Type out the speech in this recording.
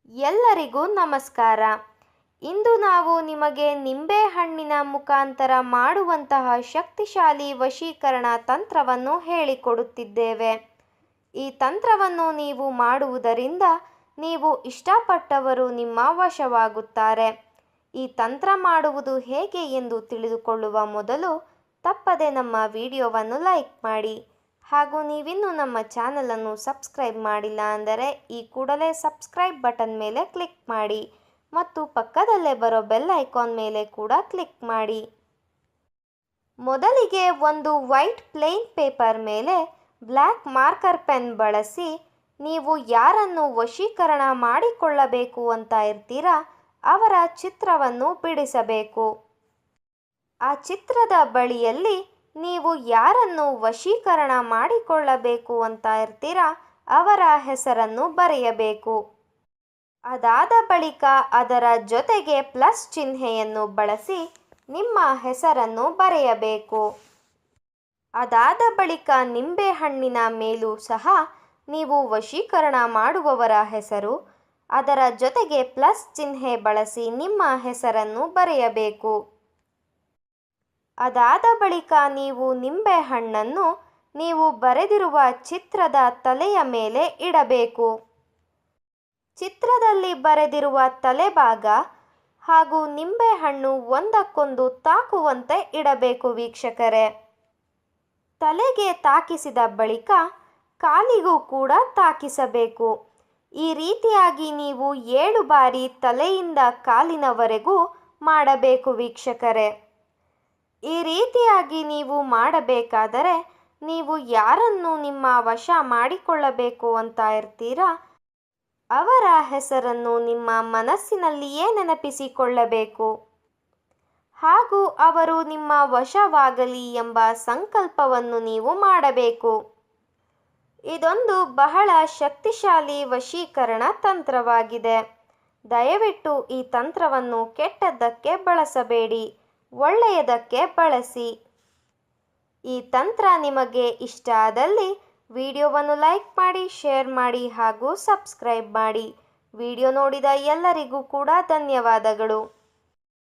ಎಲ್ಲರಿಗೂ ನಮಸ್ಕಾರ. ಇಂದು ನಾವು ನಿಮಗೆ ನಿಂಬೆಹಣ್ಣಿನ ಮುಖಾಂತರ ಮಾಡುವಂತಹ ಶಕ್ತಿಶಾಲಿ ವಶೀಕರಣ ತಂತ್ರವನ್ನು ಹೇಳಿಕೊಡುತ್ತಿದ್ದೇವೆ. ಈ ತಂತ್ರವನ್ನು ನೀವು ಮಾಡುವುದರಿಂದ ನೀವು ಇಷ್ಟಪಟ್ಟವರು ನಿಮ್ಮ ವಶವಾಗುತ್ತಾರೆ. ಈ ತಂತ್ರ ಮಾಡುವುದು ಹೇಗೆ ಎಂದು ತಿಳಿದುಕೊಳ್ಳುವ ಮೊದಲು ತಪ್ಪದೆ ನಮ್ಮ ವಿಡಿಯೋವನ್ನು ಲೈಕ್ ಮಾಡಿ. ಹಾಗೂ ನೀವಿನ್ನೂ ನಮ್ಮ ಚಾನಲನ್ನು ಸಬ್ಸ್ಕ್ರೈಬ್ ಮಾಡಿಲ್ಲ ಅಂದರೆ ಈ ಕೂಡಲೇ ಸಬ್ಸ್ಕ್ರೈಬ್ ಬಟನ್ ಮೇಲೆ ಕ್ಲಿಕ್ ಮಾಡಿ ಮತ್ತು ಪಕ್ಕದಲ್ಲೇ ಬರೋ ಬೆಲ್ ಐಕಾನ್ ಮೇಲೆ ಕೂಡ ಕ್ಲಿಕ್ ಮಾಡಿ. ಮೊದಲಿಗೆ ಒಂದು ವೈಟ್ ಪ್ಲೇನ್ ಪೇಪರ್ ಮೇಲೆ ಬ್ಲ್ಯಾಕ್ ಮಾರ್ಕರ್ ಪೆನ್ ಬಳಸಿ ನೀವು ಯಾರನ್ನು ವಶೀಕರಣ ಮಾಡಿಕೊಳ್ಳಬೇಕು ಅಂತ ಇರ್ತೀರಾ ಅವರ ಚಿತ್ರವನ್ನು ಬಿಡಿಸಬೇಕು. ಆ ಚಿತ್ರದ ಬಳಿಯಲ್ಲಿ ನೀವು ಯಾರನ್ನು ವಶೀಕರಣ ಮಾಡಿಕೊಳ್ಳಬೇಕು ಅಂತ ಇರ್ತೀರಾ ಅವರ ಹೆಸರನ್ನು ಬರೆಯಬೇಕು. ಅದಾದ ಬಳಿಕ ಅದರ ಜೊತೆಗೆ ಪ್ಲಸ್ ಚಿಹ್ನೆಯನ್ನು ಬಳಸಿ ನಿಮ್ಮ ಹೆಸರನ್ನು ಬರೆಯಬೇಕು. ಅದಾದ ಬಳಿಕ ನಿಂಬೆಹಣ್ಣಿನ ಮೇಲೂ ಸಹ ನೀವು ವಶೀಕರಣ ಮಾಡುವವರ ಹೆಸರು, ಅದರ ಜೊತೆಗೆ ಪ್ಲಸ್ ಚಿಹ್ನೆ ಬಳಸಿ ನಿಮ್ಮ ಹೆಸರನ್ನು ಬರೆಯಬೇಕು. ಅದಾದ ಬಳಿಕ ನೀವು ನಿಂಬೆಹಣ್ಣನ್ನು ನೀವು ಬರೆದಿರುವ ಚಿತ್ರದ ತಲೆಯ ಮೇಲೆ ಇಡಬೇಕು. ಚಿತ್ರದಲ್ಲಿ ಬರೆದಿರುವ ತಲೆಭಾಗ ಹಾಗೂ ನಿಂಬೆಹಣ್ಣು ಒಂದಕ್ಕೊಂದು ತಾಕುವಂತೆ ಇಡಬೇಕು ವೀಕ್ಷಕರೇ. ತಲೆಗೆ ತಾಕಿಸಿದ ಬಳಿಕ ಕಾಲಿಗೂ ಕೂಡ ತಾಕಿಸಬೇಕು. ಈ ರೀತಿಯಾಗಿ ನೀವು 7 ಬಾರಿ ತಲೆಯಿಂದ ಕಾಲಿನವರೆಗೂ ಮಾಡಬೇಕು ವೀಕ್ಷಕರೇ. ಈ ರೀತಿಯಾಗಿ ನೀವು ಮಾಡಬೇಕಾದರೆ ನೀವು ಯಾರನ್ನು ನಿಮ್ಮ ವಶ ಮಾಡಿಕೊಳ್ಳಬೇಕು ಅಂತ ಇರ್ತೀರಾ ಅವರ ಹೆಸರನ್ನು ನಿಮ್ಮ ಮನಸ್ಸಿನಲ್ಲಿಯೇ ನೆನಪಿಸಿಕೊಳ್ಳಬೇಕು ಹಾಗೂ ಅವರು ನಿಮ್ಮ ವಶವಾಗಲಿ ಎಂಬ ಸಂಕಲ್ಪವನ್ನು ನೀವು ಮಾಡಬೇಕು. ಇದೊಂದು ಬಹಳ ಶಕ್ತಿಶಾಲಿ ವಶೀಕರಣ ತಂತ್ರವಾಗಿದೆ. ದಯವಿಟ್ಟು ಈ ತಂತ್ರವನ್ನು ಕೆಟ್ಟದ್ದಕ್ಕೆ ಬಳಸಬೇಡಿ, ಒಳ್ಳೆಯದಕ್ಕೆ ಬಳಸಿ. ಈ ತಂತ್ರ ನಿಮಗೆ ಇಷ್ಟ ಆದಲ್ಲಿ ವಿಡಿಯೋವನ್ನು ಲೈಕ್ ಮಾಡಿ, ಶೇರ್ ಮಾಡಿ ಹಾಗೂ ಸಬ್ಸ್ಕ್ರೈಬ್ ಮಾಡಿ. ವಿಡಿಯೋ ನೋಡಿದ ಎಲ್ಲರಿಗೂ ಕೂಡ ಧನ್ಯವಾದಗಳು.